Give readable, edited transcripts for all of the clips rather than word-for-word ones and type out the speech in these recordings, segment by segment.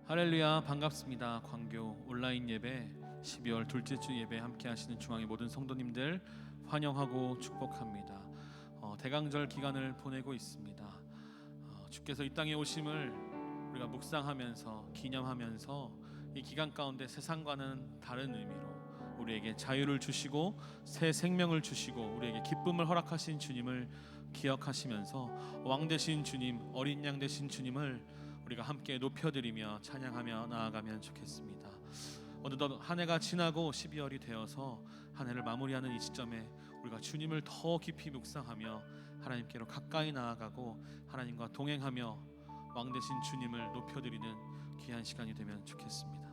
할렐루야, 반갑습니다. 광교 온라인 예배 12월 둘째 주 예배 함께 하시는 중앙의 모든 성도님들 환영하고 축복합니다. 대강절 기간을 보내고 있습니다. 주께서 이 땅에 오심을 우리가 묵상하면서 기념하면서 이 기간 가운데 세상과는 다른 의미로 우리에게 자유를 주시고 새 생명을 주시고 우리에게 기쁨을 허락하신 주님을 기억하시면서 왕 되신 주님, 어린 양 되신 주님을 우리가 함께 높여드리며 찬양하며 나아가면 좋겠습니다. 어느덧 한 해가 지나고 12월이 되어서 한 해를 마무리하는 이 시점에 우리가 주님을 더 깊이 묵상하며 하나님께로 가까이 나아가고 하나님과 동행하며 왕 되신 주님을 높여드리는 귀한 시간이 되면 좋겠습니다.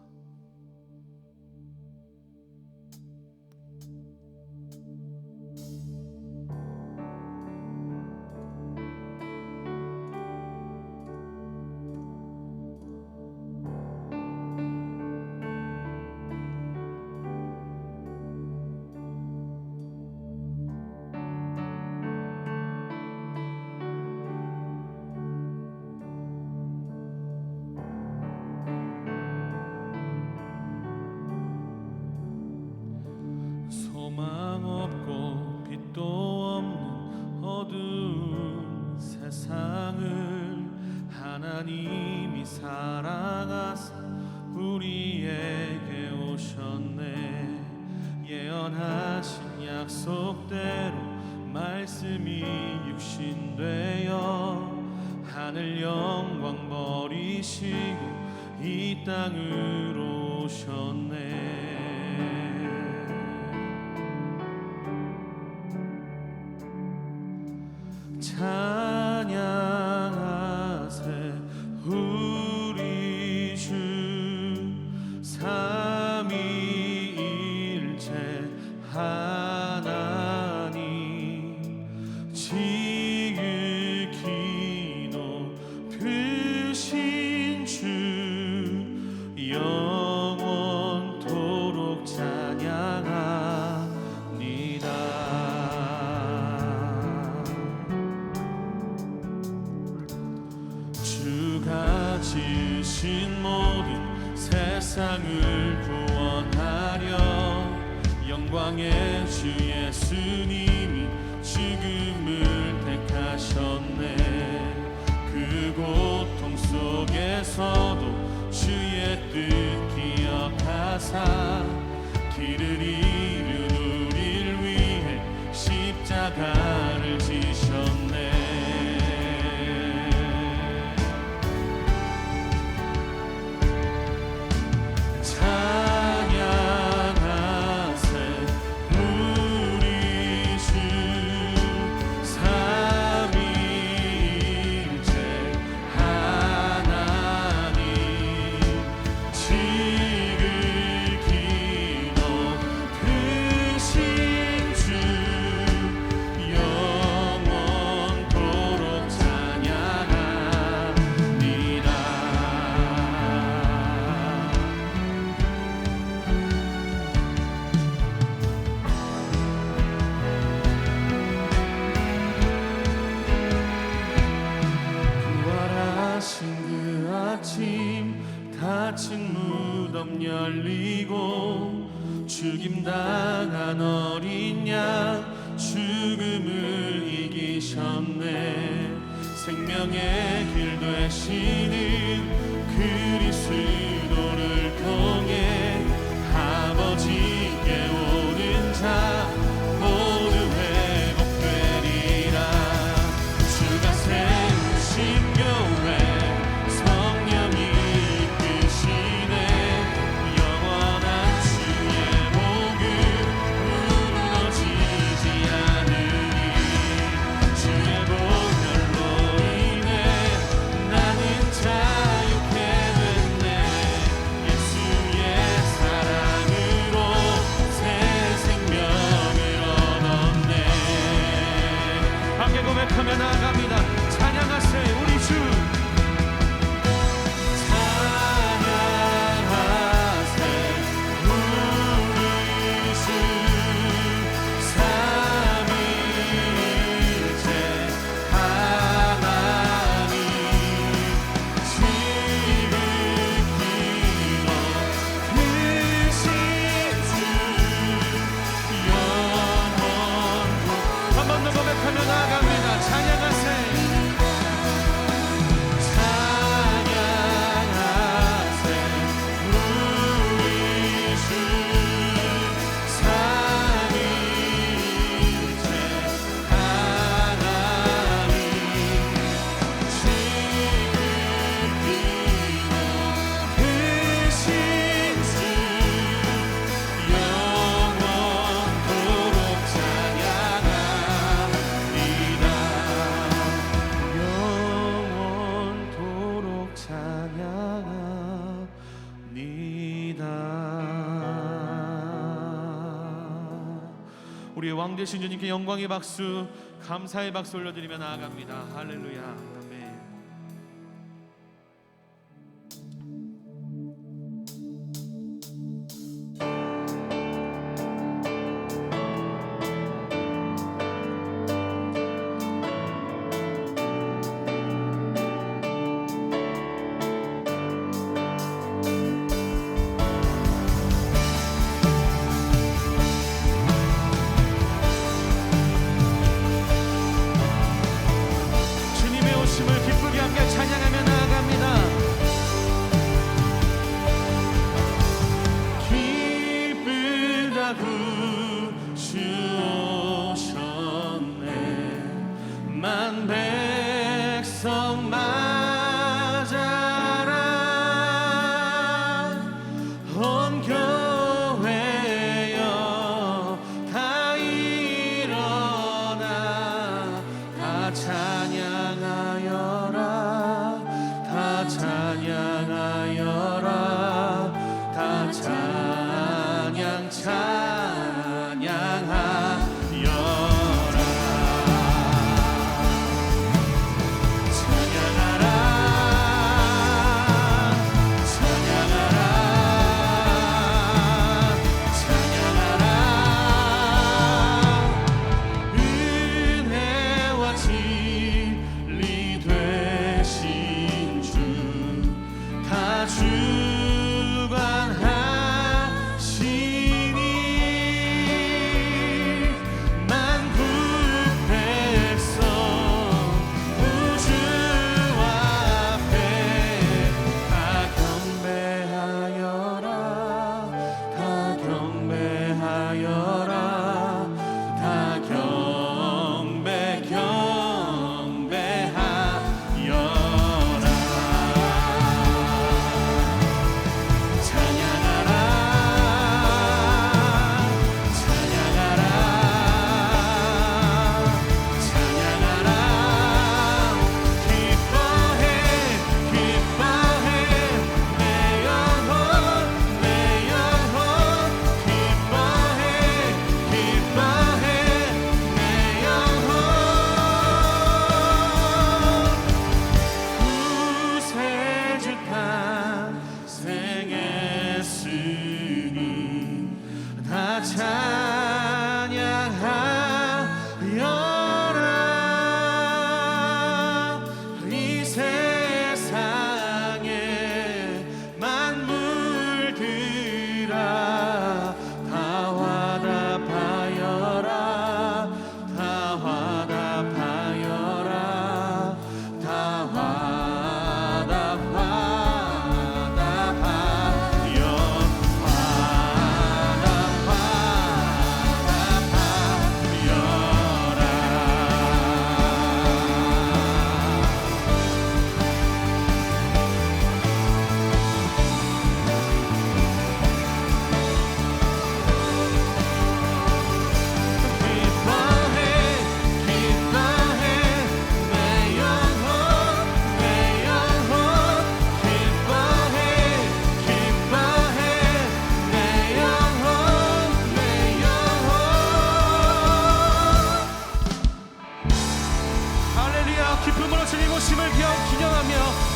소망 없고 빛도 없는 어두운 세상을 하나님이 사랑하사 우리에게 오셨네. 예언하신 약속대로 말씀이 육신되어 하늘 영광 버리시고 이 땅으로 오셨네. 찬양하세 우리 주 삼위일체 하나님 지극히 높으신 주 영원토록 찬양합니다. 주가 지으신 모든 세상을 구원하려 영광의 주 예수님이 죽음을 택하셨네. 그 고통 속에서도 주의 뜻 기억하사 길을 잃은 우릴 위해 십자가를 지셨네. 닫힌 무덤 열리고 죽임당한 어린 양 죽음을 이기셨네. 생명의 길 되시는 그리스도를 통해 아버지께 오는 자 모두 회복되리라. 주가 세우신 교회 고백하며 나아갑니다. 찬양하세 우리 주. 찬양하세 우리 주 삼위일체 하나님 지극히 우리의 왕 되신 주님께 영광의 박수, 감사의 박수 올려드리며 나아갑니다. 할렐루야. 아멘.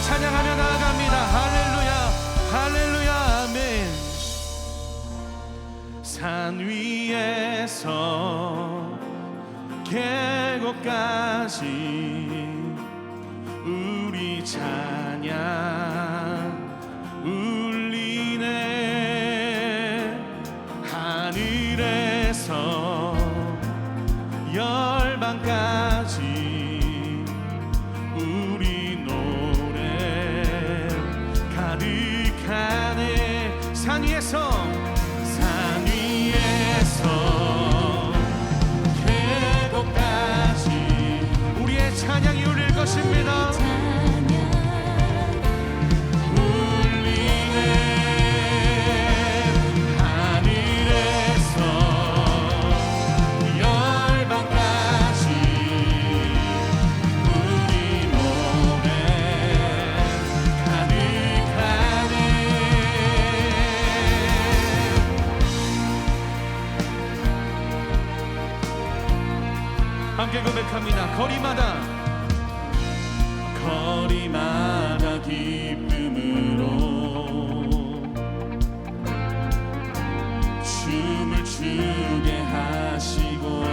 찬양하며 나아갑니다. 할렐루야, 할렐루야, 아멘. 산 위에서 계곡까지 우리 찬양 울리네. 하늘에서 열방까지 산 위에서 계곡까지 우리의 찬양이 울릴 것입니다. 거리마다 기쁨으로 춤을 추게 하시고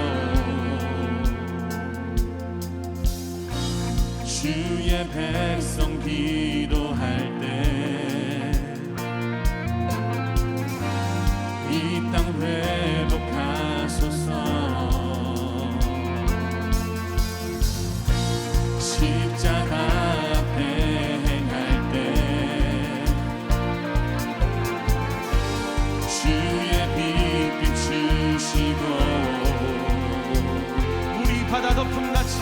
주의 백성 기도할 때 이 땅 회복하소서. 십자가 앞에 행할 때 주의 빛 비추시고 물이 바다 덮음같이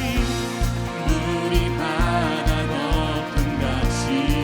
물이 바다 덮음같이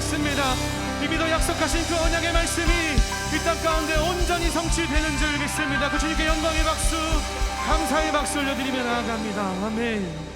믿습니다. 이 믿어 약속하신 그 언약의 말씀이 이 땅 가운데 온전히 성취되는 줄 믿습니다. 그 주님께 영광의 박수, 감사의 박수 올려드리며 나아갑니다. 아멘.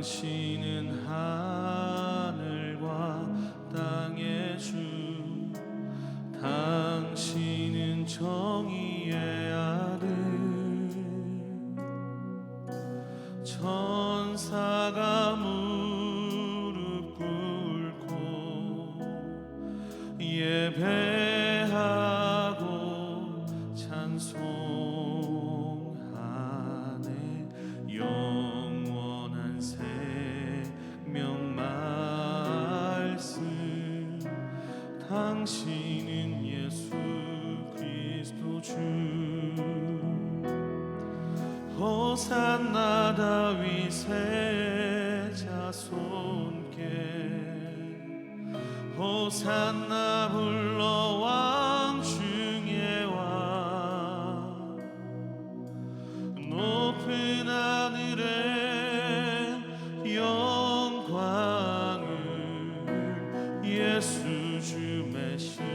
당신은 하늘과 땅의 주, 당신은 정의의 아들, 천사가 무릎 꿇고 예배하고 찬송하네. 영원한 생명 말씀, 당신은 예수 그리스도 주. 호산나 다윗의 자손께, 호산나 불러 왕 중에 왕. 높은 하늘에 영광을 예수 주 메시아네.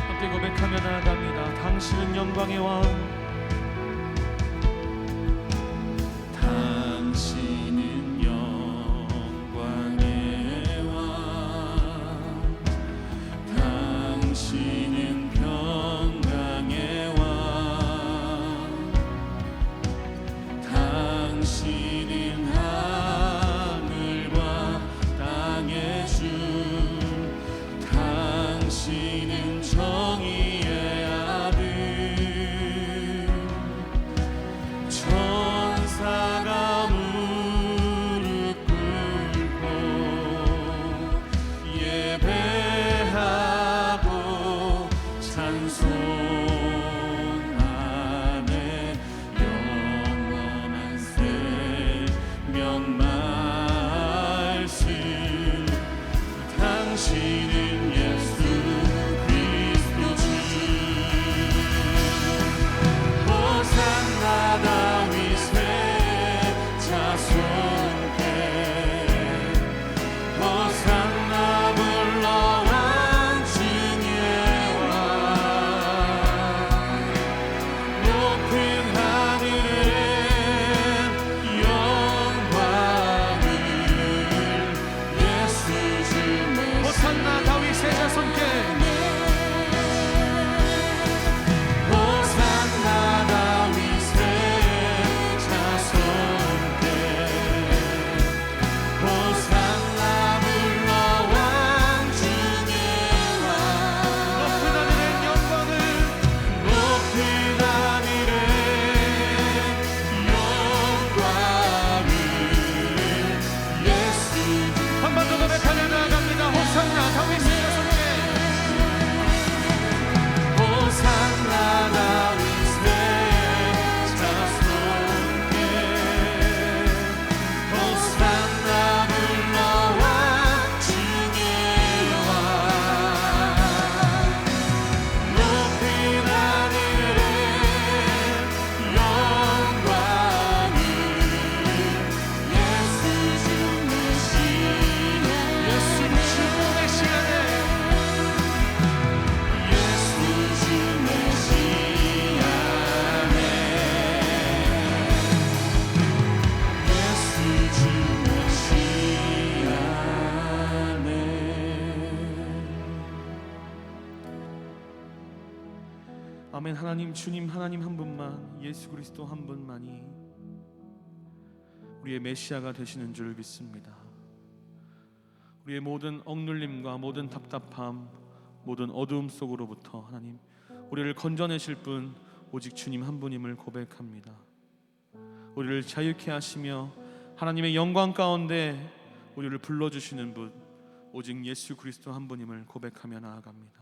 함께 고백하며 나아갑니다. 당신은 영광의 왕, 당신은 영광의 왕, 당신은 평강의 왕, 당신은 하늘과 땅의 주, 당신은 정의의 아들, 천사가 무릎 꿇고 예배하고 찬송하네. 영원한 생명 말씀, 당신은 예수 그리스도 주. 호산나 다윗의 자손께, 호산나 불러 왕 중에 왕. 높은 하늘에 영광을 예수 주 메시아. 호산나 다윗의 자손께, 호산나 다윗의 자손께, 호산나 불러 왕 중에 왕. 높은 하늘의 영광을, 높은 하늘에 영광을 예수. 한 번 더 고백하며 나아갑니다. 호산나 다윗의 자손께, 호산나 다윗의 자손께, 호산나 불러 왕 중에 왕. 높은 하늘에 영광을 예수 주 메시아. 예수 주 메시아네. 예수 주 메시아네. 예수 주 메시아네. 아멘. 하나님, 주님 하나님 한 분만, 예수 그리스도 한 분만이 우리의 메시아가 되시는 줄 믿습니다. 우리의 모든 억눌림과 모든 답답함, 모든 어두움 속으로부터 하나님 우리를 건져내실 분 오직 주님 한 분임을 고백합니다. 우리를 자유케 하시며 하나님의 영광 가운데 우리를 불러주시는 분 오직 예수 그리스도 한 분임을 고백하며 나아갑니다.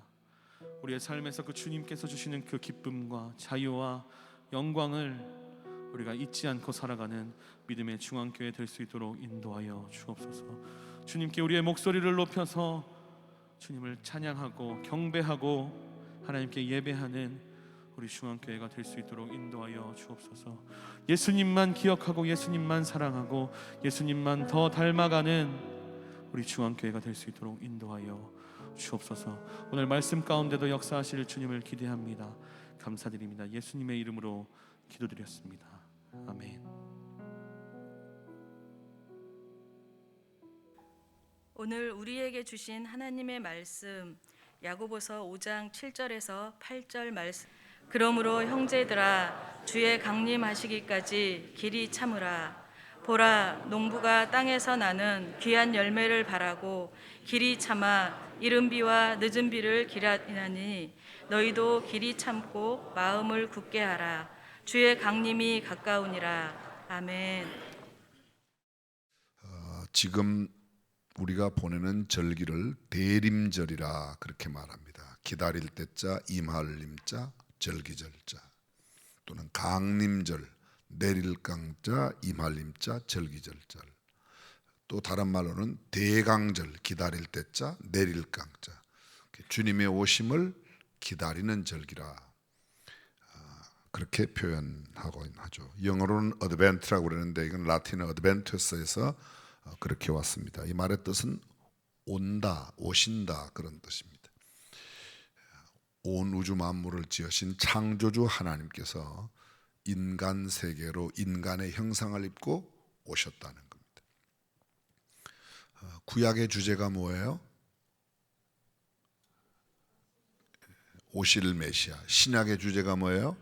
우리의 삶에서 그 주님께서 주시는 그 기쁨과 자유와 영광을 우리가 잊지 않고 살아가는 믿음의 중앙교회 될 수 있도록 인도하여 주옵소서. 주님께 우리의 목소리를 높여서 주님을 찬양하고 경배하고 하나님께 예배하는 우리 중앙교회가 될 수 있도록 인도하여 주옵소서. 예수님만 기억하고 예수님만 사랑하고 예수님만 더 닮아가는 우리 중앙교회가 될 수 있도록 인도하여 주옵소서. 오늘 말씀 가운데도 역사하실 주님을 기대합니다. 감사드립니다. 예수님의 이름으로 기도드렸습니다. 아멘. 오늘 우리에게 주신 하나님의 말씀 야고보서 5장 7절에서 8절 말씀. 그러므로 형제들아 주의 강림하시기까지 길이 참으라. 보라 농부가 땅에서 나는 귀한 열매를 바라고 길이 참아 이른 비와 늦은 비를 기다리나니 너희도 길이 참고 마음을 굳게 하라. 주의 강림이 가까우니라. 아멘. 지금 우리가 보내는 절기를 대림절이라 그렇게 말합니다. 기다릴 때자, 임할 임자, 절기절자, 또는 강림절, 내릴 강자, 임할 임자, 절기절자. 또 다른 말로는 대강절, 기다릴 때자, 내릴 강자. 주님의 오심을 기다리는 절기라 그렇게 표현하고 하죠. 영어로는 어드벤트라고 그러는데 이건 라틴어 어드벤투스에서 그렇게 왔습니다. 이 말의 뜻은 온다, 오신다 그런 뜻입니다. 온 우주 만물을 지으신 창조주 하나님께서 인간 세계로 인간의 형상을 입고 오셨다는 겁니다. 구약의 주제가 뭐예요? 오실 메시아. 신약의 주제가 뭐예요?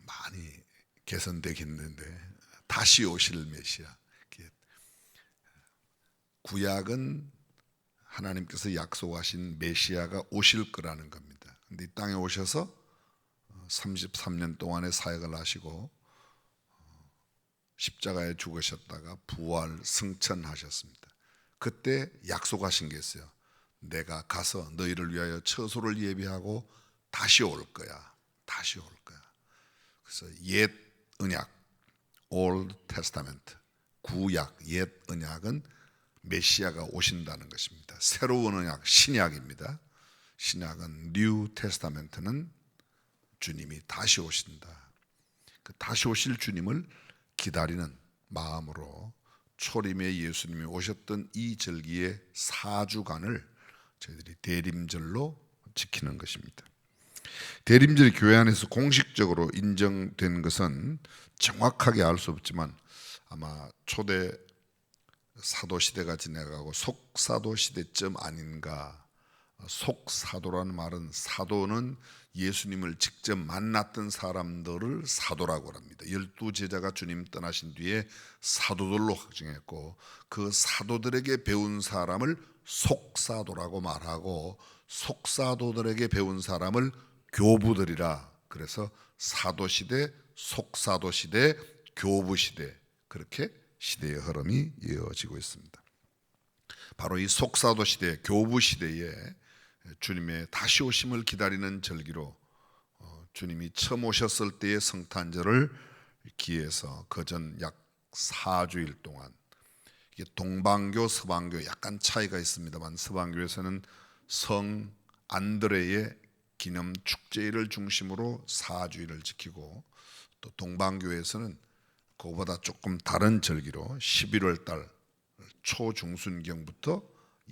많이 개선되겠는데 다시 오실 메시아. 구약은 하나님께서 약속하신 메시아가 오실 거라는 겁니다. 근데 이 땅에 오셔서 33년 동안의 사역을 하시고 십자가에 죽으셨다가 부활 승천하셨습니다. 그때 약속하신 게 있어요. 내가 가서 너희를 위하여 처소를 예비하고 다시 올 거야. 다시 올 거야. 그래서 옛 언약, Old Testament, 구약, 옛 언약은 메시아가 오신다는 것입니다. 새로운 언약, 신약입니다. 신약은 New Testament는 주님이 다시 오신다. 그 다시 오실 주님을 기다리는 마음으로 초림의 예수님이 오셨던 이 절기의 4주간을 저희들이 대림절로 지키는 것입니다. 대림절이 교회 안에서 공식적으로 인정된 것은 정확하게 알 수 없지만 아마 초대 사도시대가 지나가고 속사도시대쯤 아닌가. 속사도라는 말은 사도는 예수님을 직접 만났던 사람들을 사도라고 합니다. 12제자가 주님 떠나신 뒤에 사도들로 확정했고 그 사도들에게 배운 사람을 속사도라고 말하고 속사도들에게 배운 사람을 교부들이라. 그래서 사도시대, 속사도시대, 교부시대 그렇게 시대의 흐름이 이어지고 있습니다. 바로 이 속사도 시대, 교부 시대에 주님의 다시 오심을 기다리는 절기로 주님이 처음 오셨을 때의 성탄절을 기해서 그전 약 4주일 동안 이게 동방교, 서방교 약간 차이가 있습니다만 서방교에서는 성 안드레의 기념 축제일을 중심으로 4주일을 지키고 또 동방교에서는 그거보다 조금 다른 절기로 11월 달 초중순경부터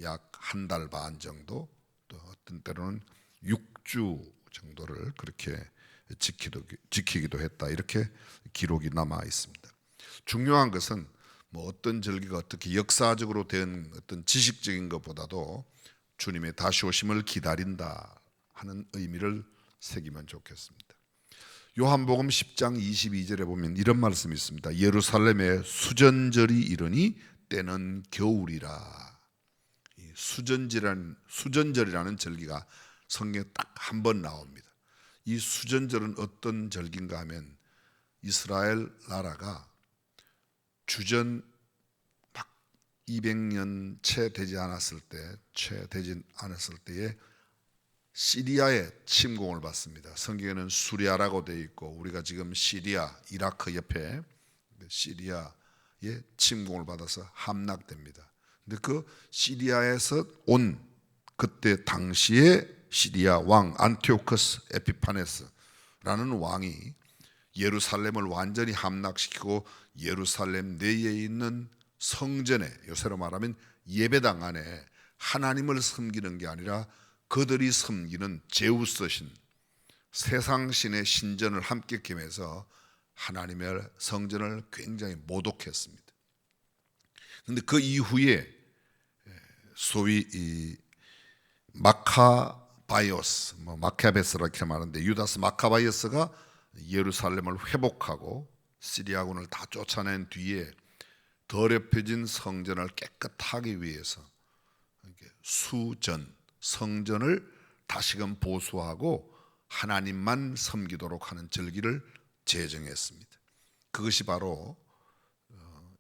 약 한 달 반 정도 또 어떤 때로는 6주 정도를 그렇게 지키기도 했다. 이렇게 기록이 남아 있습니다. 중요한 것은 뭐 어떤 절기가 어떻게 역사적으로 된 어떤 지식적인 것보다도 주님의 다시 오심을 기다린다 하는 의미를 새기면 좋겠습니다. 요한복음 10장 22절에 보면 이런 말씀이 있습니다. 예루살렘에 수전절이 이르니 이때는 겨울이라. 이 수전절이라는 절기가 성경에 딱 한 번 나옵니다. 이 수전절은 어떤 절기인가 하면 이스라엘 나라가 주전 막 200년 채 되지 않았을 때에 시리아의 침공을 받습니다. 성경에는 수리아라고 되어 있고 우리가 지금 시리아, 이라크 옆에 시리아의 침공을 받아서 함락됩니다. 근데 그 시리아에서 온 그때 당시의 시리아 왕 안티오커스 에피파네스라는 왕이 예루살렘을 완전히 함락시키고 예루살렘 내에 있는 성전에, 요새로 말하면 예배당 안에 하나님을 섬기는 게 아니라 그들이 섬기는 제우스 신, 세상신의 신전을 함께 겸해서 하나님의 성전을 굉장히 모독했습니다. 그런데 그 이후에 소위 이 마카바이오스, 마카베스라 이렇게 말하는데 유다스 마카바이오스가 예루살렘을 회복하고 시리아군을 다 쫓아낸 뒤에 더럽혀진 성전을 깨끗하기 위해서 수전, 성전을 다시금 보수하고 하나님만 섬기도록 하는 절기를 제정했습니다. 그것이 바로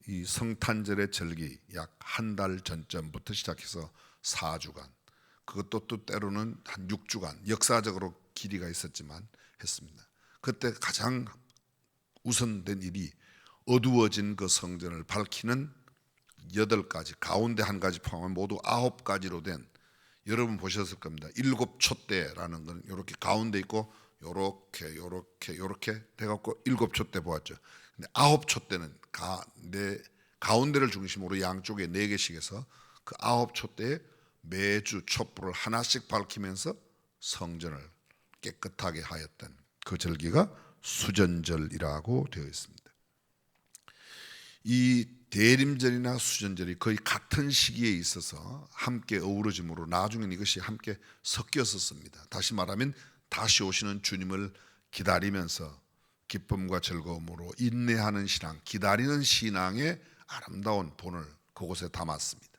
이 성탄절의 절기 약 한 달 전쯤부터 시작해서 4주간, 그것도 또 때로는 한 6주간 역사적으로 길이가 있었지만 했습니다. 그때 가장 우선된 일이 어두워진 그 성전을 밝히는 8가지, 가운데 한 가지 포함하면 모두 9가지로 된, 여러분 보셨을 겁니다. 7촛대라는 건 이렇게 가운데 있고 요렇게 돼갖고 7촛대 보았죠. 근데 9촛대는 가운데를 중심으로 양쪽에 4개씩 해서 그 9촛대에 매주 촛불을 하나씩 밝히면서 성전을 깨끗하게 하였던 그 절기가 수전절이라고 되어 있습니다. 이 대림절이나 수전절이 거의 같은 시기에 있어서 함께 어우러짐으로 나중엔 이것이 함께 섞였었습니다. 다시 말하면 다시 오시는 주님을 기다리면서 기쁨과 즐거움으로 인내하는 신앙, 기다리는 신앙의 아름다운 본을 그곳에 담았습니다.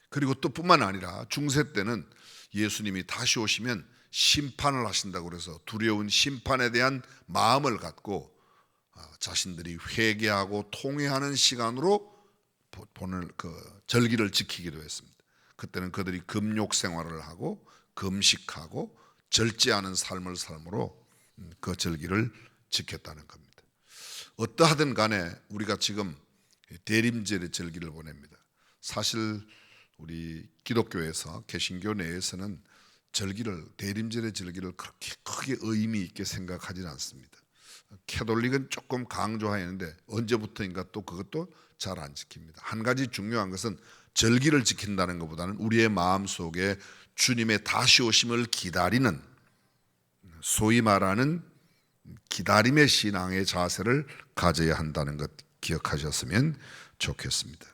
그리고 또 뿐만 아니라 중세 때는 예수님이 다시 오시면 심판을 하신다고 그래서 두려운 심판에 대한 마음을 갖고 자신들이 회개하고 통회하는 시간으로 본을 절기를 지키기도 했습니다. 그때는 그들이 금욕 생활을 하고 금식하고 절제하는 삶을 삶으로 그 절기를 지켰다는 겁니다. 어떠하든 간에 우리가 지금 대림절의 절기를 보냅니다. 사실 우리 기독교에서 개신교 내에서는 대림절의 절기를 그렇게 크게 의미 있게 생각하지는 않습니다. 캐톨릭은 조금 강조하였는데 언제부터인가 또 그것도 잘 안 지킵니다. 한 가지 중요한 것은 절기를 지킨다는 것보다는 우리의 마음속에 주님의 다시 오심을 기다리는, 소위 말하는 기다림의 신앙의 자세를 가져야 한다는 것 기억하셨으면 좋겠습니다.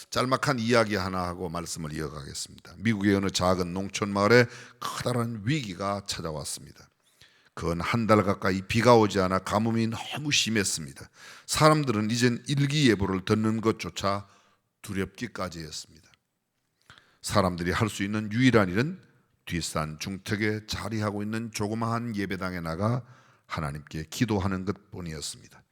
짤막한 이야기 하나 하고 말씀을 이어가겠습니다. 미국의 어느 작은 농촌 마을에 커다란 위기가 찾아왔습니다. 그건 한 달 가까이 비가 오지 않아 가뭄이 너무 심했습니다. 사람들은 이젠 일기예보를 듣는 것조차 두렵기까지 했습니다. 사람들이 할 수 있는 유일한 일은 뒷산 중턱에 자리하고 있는 조그마한 예배당에 나가 하나님께 기도하는 것뿐이었습니다.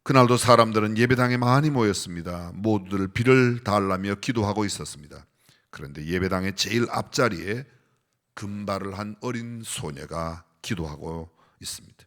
그날도 사람들은 예배당에 많이 모였습니다. 모두들 비를 달라며 기도하고 있었습니다. 그런데 예배당의 제일 앞자리에 금발을 한 어린 소녀가 기도하고 있습니다.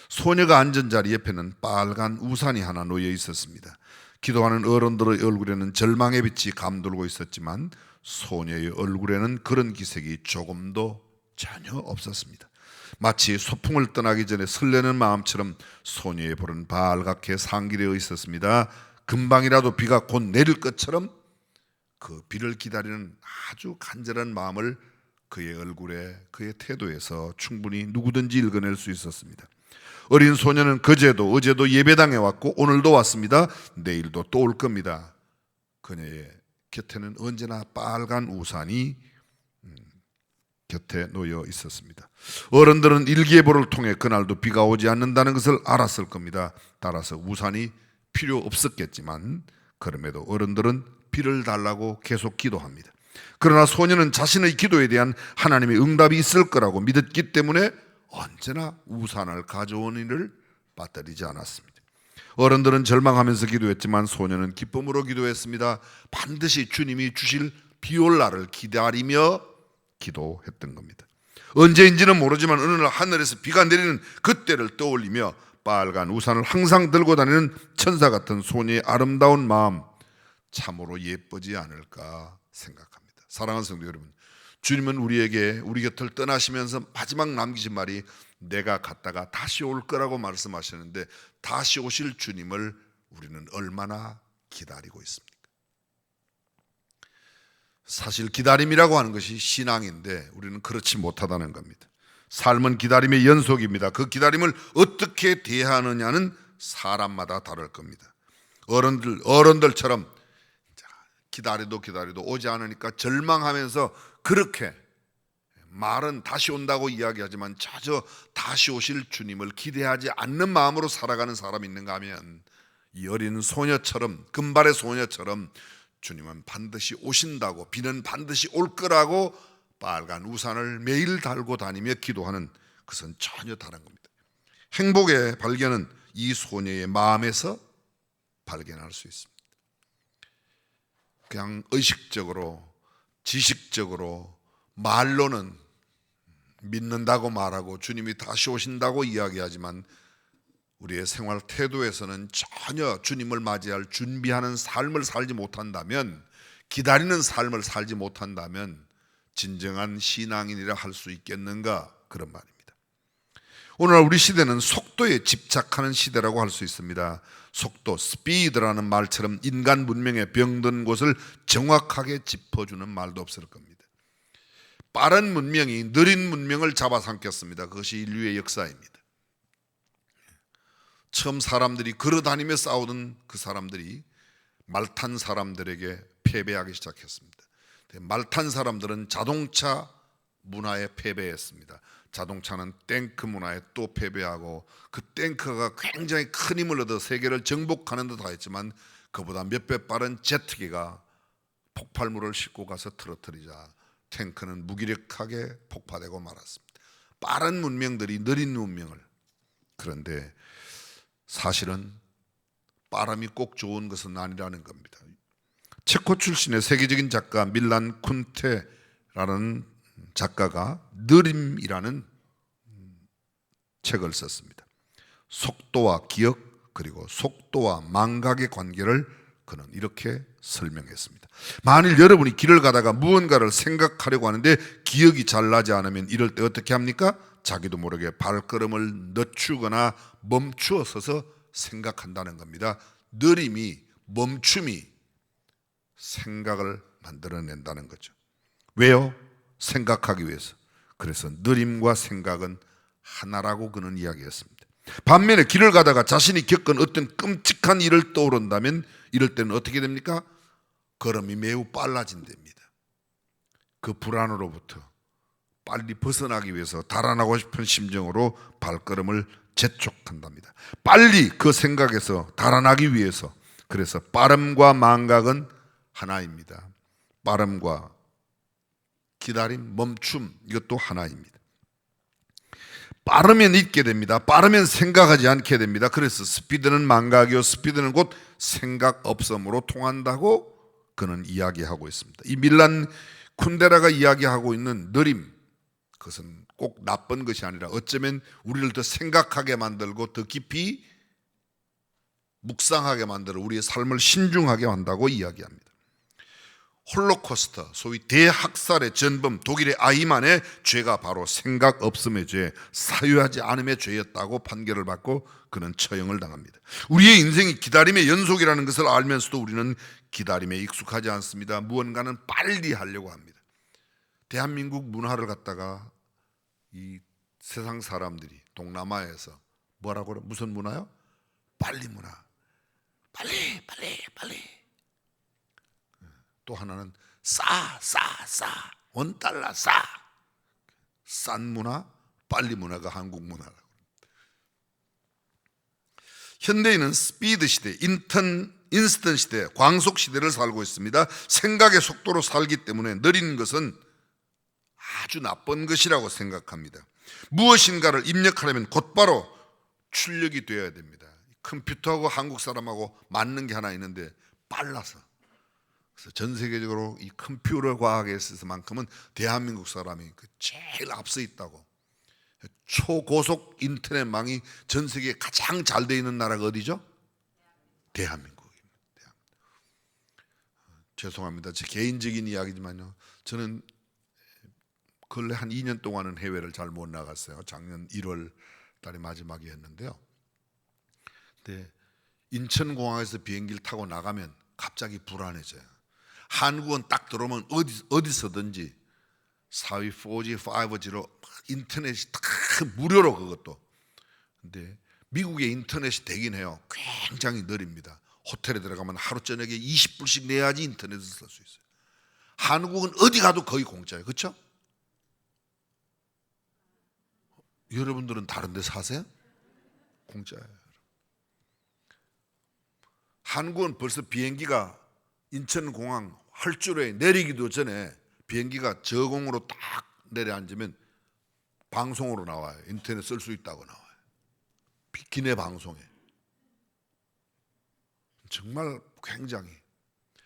소녀가 앉은 자리 옆에는 빨간 우산이 하나 놓여 있었습니다. 기도하는 어른들의 얼굴에는 절망의 빛이 감돌고 있었지만 소녀의 얼굴에는 그런 기색이 조금도 전혀 없었습니다. 마치 소풍을 떠나기 전에 설레는 마음처럼 소녀의 볼은 발갛게 상기되어 있었습니다. 금방이라도 비가 곧 내릴 것처럼 그 비를 기다리는 아주 간절한 마음을 그의 얼굴에, 그의 태도에서 충분히 누구든지 읽어낼 수 있었습니다. 어린 소녀는 그제도 어제도 예배당에 왔고 오늘도 왔습니다. 내일도 또 올 겁니다. 그녀의 곁에는 언제나 빨간 우산이 곁에 놓여 있었습니다. 어른들은 일기예보를 통해 그날도 비가 오지 않는다는 것을 알았을 겁니다. 따라서 우산이 필요 없었겠지만 그럼에도 어른들은 비를 달라고 계속 기도합니다. 그러나 소년은 자신의 기도에 대한 하나님의 응답이 있을 거라고 믿었기 때문에 언제나 우산을 가져온 일을 빠뜨리지 않았습니다. 어른들은 절망하면서 기도했지만 소년은 기쁨으로 기도했습니다. 반드시 주님이 주실 비올 날을 기다리며 기도했던 겁니다. 언제인지는 모르지만 어느 날 하늘에서 비가 내리는 그때를 떠올리며 빨간 우산을 항상 들고 다니는 천사 같은 소녀의 아름다운 마음, 참으로 예쁘지 않을까 생각합니다. 사랑하는 성도 여러분, 주님은 우리에게 우리 곁을 떠나시면서 마지막 남기신 말이 내가 갔다가 다시 올 거라고 말씀하시는데, 다시 오실 주님을 우리는 얼마나 기다리고 있습니까? 사실 기다림이라고 하는 것이 신앙인데 우리는 그렇지 못하다는 겁니다. 삶은 기다림의 연속입니다. 그 기다림을 어떻게 대하느냐는 사람마다 다를 겁니다. 어른들처럼 기다려도 오지 않으니까 절망하면서 그렇게 말은 다시 온다고 이야기하지만 자주 다시 오실 주님을 기대하지 않는 마음으로 살아가는 사람이 있는가 하면, 이 어린 소녀처럼, 금발의 소녀처럼 주님은 반드시 오신다고, 비는 반드시 올 거라고 빨간 우산을 매일 달고 다니며 기도하는 것은 전혀 다른 겁니다. 행복의 발견은 이 소녀의 마음에서 발견할 수 있습니다. 그냥 의식적으로, 지식적으로, 말로는 믿는다고 말하고 주님이 다시 오신다고 이야기하지만 우리의 생활 태도에서는 전혀 주님을 맞이할 준비하는 삶을 살지 못한다면, 기다리는 삶을 살지 못한다면 진정한 신앙인이라 할 수 있겠는가, 그런 말입니다. 오늘날 우리 시대는 속도에 집착하는 시대라고 할 수 있습니다. 속도, 스피드라는 말처럼 인간 문명에 병든 곳을 정확하게 짚어주는 말도 없을 겁니다. 빠른 문명이 느린 문명을 잡아삼켰습니다. 그것이 인류의 역사입니다. 처음 사람들이 걸어다니며 싸우던 그 사람들이 말탄 사람들에게 패배하기 시작했습니다. 말탄 사람들은 자동차 문화에 패배했습니다. 자동차는 탱크 문화에 또 패배하고, 그 탱크가 굉장히 큰 힘을 얻어 세계를 정복하는 듯 하였지만 그보다 몇 배 빠른 제트기가 폭발물을 싣고 가서 틀어뜨리자 탱크는 무기력하게 폭파되고 말았습니다. 빠른 문명들이 느린 문명을, 그런데 사실은 빠름이 꼭 좋은 것은 아니라는 겁니다. 체코 출신의 세계적인 작가 밀란 쿤테라는 작가가 느림이라는 책을 썼습니다. 속도와 기억, 그리고 속도와 망각의 관계를 그는 이렇게 설명했습니다. 만일 여러분이 길을 가다가 무언가를 생각하려고 하는데 기억이 잘 나지 않으면 이럴 때 어떻게 합니까? 자기도 모르게 발걸음을 늦추거나 멈추어 서서 생각한다는 겁니다. 느림이, 멈춤이 생각을 만들어낸다는 거죠. 왜요? 생각하기 위해서. 그래서 느림과 생각은 하나라고 그는 이야기했습니다. 반면에 길을 가다가 자신이 겪은 어떤 끔찍한 일을 떠오른다면 이럴 때는 어떻게 됩니까? 걸음이 매우 빨라진답니다. 그 불안으로부터 빨리 벗어나기 위해서 달아나고 싶은 심정으로 발걸음을 재촉한답니다. 빨리 그 생각에서 달아나기 위해서. 그래서 빠름과 망각은 하나입니다. 빠름과 기다림, 멈춤, 이것도 하나입니다. 빠르면 잊게 됩니다. 빠르면 생각하지 않게 됩니다. 그래서 스피드는 망각이요, 스피드는 곧 생각 없음으로 통한다고 그는 이야기하고 있습니다. 이 밀란 쿤데라가 이야기하고 있는 느림, 그것은 꼭 나쁜 것이 아니라 어쩌면 우리를 더 생각하게 만들고 더 깊이 묵상하게 만들어 우리의 삶을 신중하게 한다고 이야기합니다. 홀로코스트, 소위 대학살의 전범 독일의 아이만의 죄가 바로 생각 없음의 죄, 사유하지 않음의 죄였다고 판결을 받고 그는 처형을 당합니다. 우리의 인생이 기다림의 연속이라는 것을 알면서도 우리는 기다림에 익숙하지 않습니다. 무언가는 빨리 하려고 합니다. 대한민국 문화를 갖다가 이 세상 사람들이 동남아에서 뭐라고 그래? 무슨 문화요? 빨리 문화. 빨리. 또 하나는 싸. $1 싸. 싼 문화, 빨리 문화가 한국 문화라고. 현대인은 스피드 시대, 인스턴트 시대, 광속 시대를 살고 있습니다. 생각의 속도로 살기 때문에 느린 것은 아주 나쁜 것이라고 생각합니다. 무엇인가를 입력하려면 곧바로 출력이 되어야 됩니다. 컴퓨터하고 한국 사람하고 맞는 게 하나 있는데 빨라서. 그래서 전 세계적으로 이 컴퓨터 과학에 있어서만큼은 대한민국 사람이 제일 앞서 있다고. 초고속 인터넷망이 전 세계에 가장 잘 되어 있는 나라가 어디죠? 대한민국입니다. 죄송합니다. 제 개인적인 이야기지만요, 저는 근래 한 2년 동안은 해외를 잘 못 나갔어요. 작년 1월 달에 마지막이었는데요. 근데 인천공항에서 비행기를 타고 나가면 갑자기 불안해져요. 한국은 딱 들어오면 어디서든지 4G, 4G, 5G로 인터넷이 딱 무료로 그것도. 근데 미국의 인터넷이 되긴 해요. 굉장히 느립니다. 호텔에 들어가면 하루 저녁에 20불씩 내야지 인터넷을 쓸 수 있어요. 한국은 어디 가도 거의 공짜예요. 그렇죠? 여러분들은 다른 데 사세요? 공짜예요. 한국은 벌써 비행기가 인천공항 활주로에 내리기도 전에 비행기가 저공으로 딱 내려앉으면 방송으로 나와요. 인터넷 쓸 수 있다고 나와요. 기내 방송에. 정말 굉장히.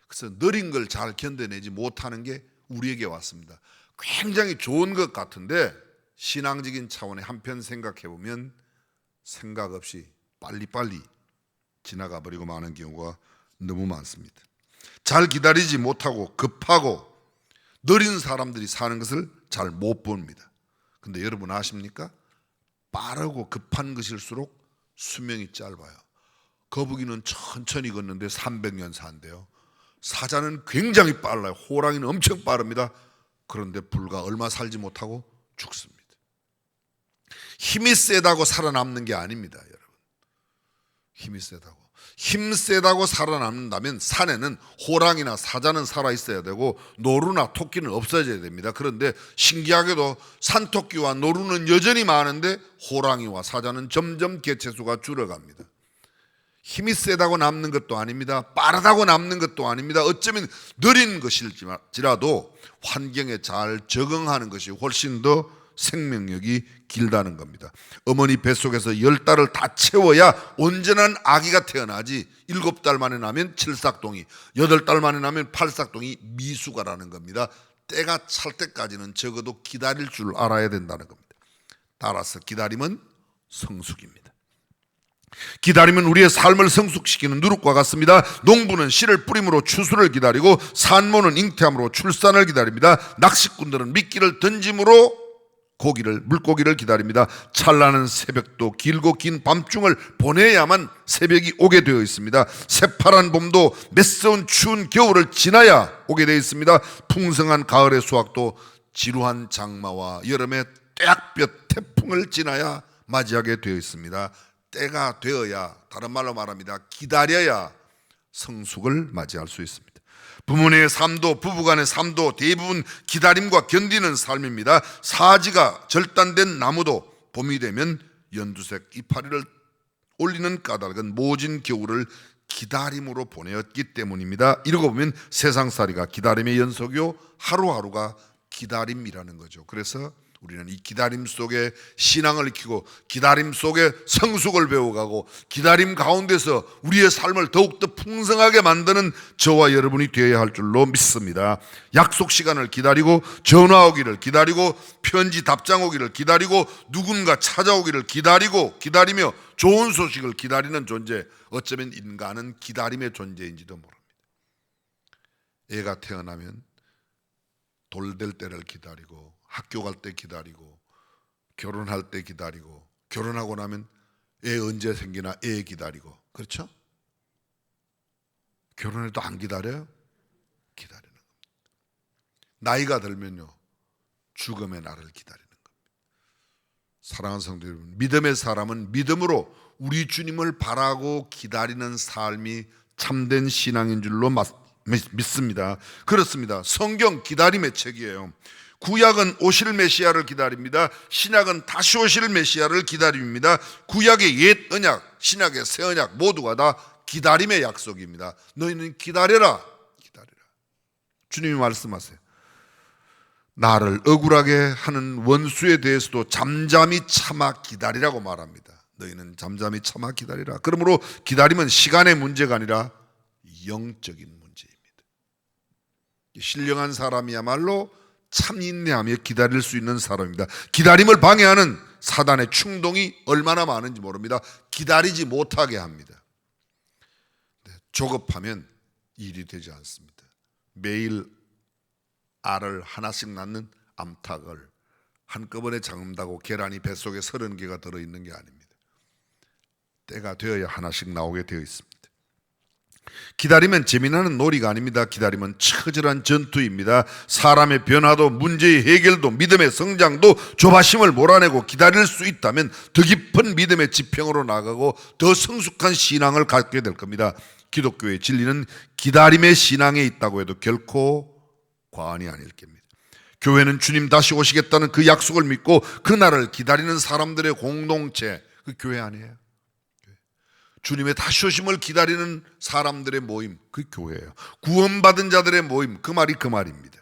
그래서 느린 걸 잘 견뎌내지 못하는 게 우리에게 왔습니다. 굉장히 좋은 것 같은데 신앙적인 차원에 한편 생각해 보면 생각 없이 빨리빨리 지나가 버리고 마는 경우가 너무 많습니다. 잘 기다리지 못하고 급하고 느린 사람들이 사는 것을 잘 못 봅니다. 근데 여러분 아십니까? 빠르고 급한 것일수록 수명이 짧아요. 거북이는 천천히 걷는데 300년 산대요. 사자는 굉장히 빨라요. 호랑이는 엄청 빠릅니다. 그런데 불과 얼마 살지 못하고 죽습니다. 힘이 세다고 살아남는 게 아닙니다, 여러분. 힘이 세다고. 힘 세다고 살아남는다면 산에는 호랑이나 사자는 살아있어야 되고 노루나 토끼는 없어져야 됩니다. 그런데 신기하게도 산토끼와 노루는 여전히 많은데 호랑이와 사자는 점점 개체수가 줄어갑니다. 힘이 세다고 남는 것도 아닙니다. 빠르다고 남는 것도 아닙니다. 어쩌면 느린 것일지라도 환경에 잘 적응하는 것이 훨씬 더 생명력이 길다는 겁니다. 어머니 뱃속에서 10달을 다 채워야 온전한 아기가 태어나지 7달 만에 나면 칠삭동이, 8달 만에 나면 팔삭동이 미숙아라는 겁니다. 때가 찰 때까지는 적어도 기다릴 줄 알아야 된다는 겁니다. 따라서 기다림은 성숙입니다. 기다림은 우리의 삶을 성숙시키는 누룩과 같습니다. 농부는 씨를 뿌림으로 추수를 기다리고 산모는 잉태함으로 출산을 기다립니다. 낚시꾼들은 미끼를 던짐으로 물고기를 기다립니다. 찬란한 새벽도 길고 긴 밤중을 보내야만 새벽이 오게 되어 있습니다. 새파란 봄도 매서운 추운 겨울을 지나야 오게 되어 있습니다. 풍성한 가을의 수확도 지루한 장마와 여름의 떼약볕 태풍을 지나야 맞이하게 되어 있습니다. 때가 되어야, 다른 말로 말합니다, 기다려야 성숙을 맞이할 수 있습니다. 부모님의 삶도 부부간의 삶도 대부분 기다림과 견디는 삶입니다. 사지가 절단된 나무도 봄이 되면 연두색 이파리를 올리는 까닭은 모진 겨울을 기다림으로 보내었기 때문입니다. 이러고 보면 세상살이가 기다림의 연속이요, 하루하루가 기다림이라는 거죠. 그래서 우리는 이 기다림 속에 신앙을 익히고 기다림 속에 성숙을 배워가고 기다림 가운데서 우리의 삶을 더욱더 풍성하게 만드는 저와 여러분이 되어야 할 줄로 믿습니다. 약속 시간을 기다리고 전화 오기를 기다리고 편지 답장 오기를 기다리고 누군가 찾아오기를 기다리며 좋은 소식을 기다리는 존재, 어쩌면 인간은 기다림의 존재인지도 모릅니다. 애가 태어나면 돌될 때를 기다리고 학교 갈 때 기다리고 결혼할 때 기다리고 결혼하고 나면 애 언제 생기나 애 기다리고, 그렇죠? 결혼해도 안 기다려요? 기다리는 겁니다. 나이가 들면요, 죽음의 날을 기다리는 겁니다. 사랑하는 성도 여러분, 믿음의 사람은 믿음으로 우리 주님을 바라고 기다리는 삶이 참된 신앙인 줄로 믿습니다. 그렇습니다. 성경 기다림의 책이에요. 구약은 오실 메시아를 기다립니다. 신약은 다시 오실 메시아를 기다립니다. 구약의 옛 언약, 신약의 새 언약 모두가 다 기다림의 약속입니다. 너희는 기다려라. 기다려라. 주님이 말씀하세요. 나를 억울하게 하는 원수에 대해서도 잠잠히 참아 기다리라고 말합니다. 너희는 잠잠히 참아 기다리라. 그러므로 기다림은 시간의 문제가 아니라 영적인 문제입니다. 신령한 사람이야말로 참 인내하며 기다릴 수 있는 사람입니다. 기다림을 방해하는 사단의 충동이 얼마나 많은지 모릅니다. 기다리지 못하게 합니다. 조급하면 일이 되지 않습니다. 매일 알을 하나씩 낳는 암탉을 한꺼번에 잡는다고 계란이 뱃속에 30개가 들어있는 게 아닙니다. 때가 되어야 하나씩 나오게 되어 있습니다. 기다리면 재미나는 놀이가 아닙니다. 기다리면 처절한 전투입니다. 사람의 변화도 문제의 해결도 믿음의 성장도 조바심을 몰아내고 기다릴 수 있다면 더 깊은 믿음의 지평으로 나가고 더 성숙한 신앙을 갖게 될 겁니다. 기독교의 진리는 기다림의 신앙에 있다고 해도 결코 과언이 아닐 겁니다. 교회는 주님 다시 오시겠다는 그 약속을 믿고 그날을 기다리는 사람들의 공동체, 그 교회 아니에요. 주님의 다시 오심을 기다리는 사람들의 모임, 그 교회예요. 구원받은 자들의 모임, 그 말이 그 말입니다.